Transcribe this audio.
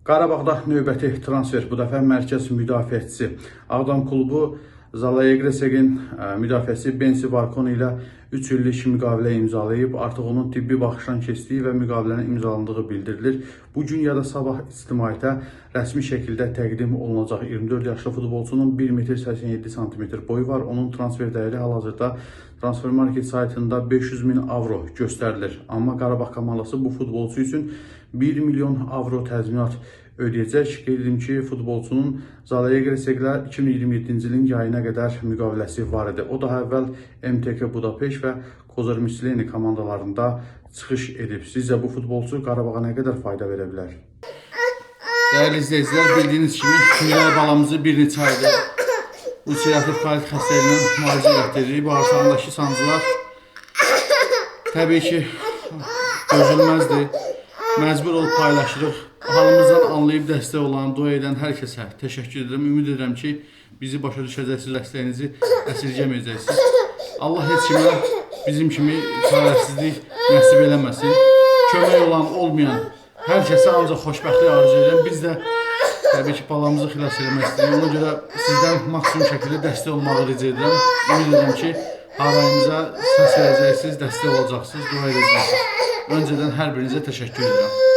Qarabağda növbəti transfer bu dəfə mərkəz müdafiəçisi Ağdam klubu Zalaeğresegin müdafiəçisi Bensi Barkon ilə 3 illik müqavilə imzalayıb. Artıq onun tibbi baxışdan keçdiyi və müqavilənin imzalandığı bildirilir. Bugün ya da sabah ictimaiyyətə rəsmi şəkildə təqdim olunacaq. 24 yaşlı futbolçunun 1,87 m boyu var. Onun transfer dəyəri hal-hazırda Transfermarkt saytında 500.000 avro göstərilir. Amma Qarabağ komandası bu futbolçu üçün 1 milyon avro təzminat ödəyəcək. Qeyd edim ki, futbolçunun Zalaeğreseglə 2027-ci ilin yayına qədər müqaviləsi var idi. O daha əvvəl MTK Budapeşt və Kozermisleni komandalarında çıxış edib. Sizcə bu futbolçu Qarabağa nə qədər fayda verə bilər? Dəyərli izləyicilər, bildiyiniz kimi Miray balamızı bir neçə aydır ulserativ kolit xəstəliyindən müalicə etdiririk. Bağırsağındakı sancılar təbii ki dözülməzdir. Məcbur olub paylaşırıq. Halımızdan anlayıb dəstək olan, dua edən hər kəsə təşəkkür edirəm. Ümid edirəm ki, bizi başa düşəcəksiniz, dəstəyinizi əsirgəməyəcəksiniz. Allah heç kimə bizim kimi çarəsizlik nəsib eləməsin. Kömək olan, olmayan hər kəsə ancaq xoşbəxtlik arzu edirəm. Biz də təbii ki, balamızı xilas eləmək istəyirik. Ona görə sizdən maksimum şəkildə dəstək olmağı rica edirəm. Ümid edirəm ki, harayımıza səs verəcəksiniz, dəstək olacaqsınız, dua edəcəksiniz. Öncədən hər birinizə təşəkkür edirəm.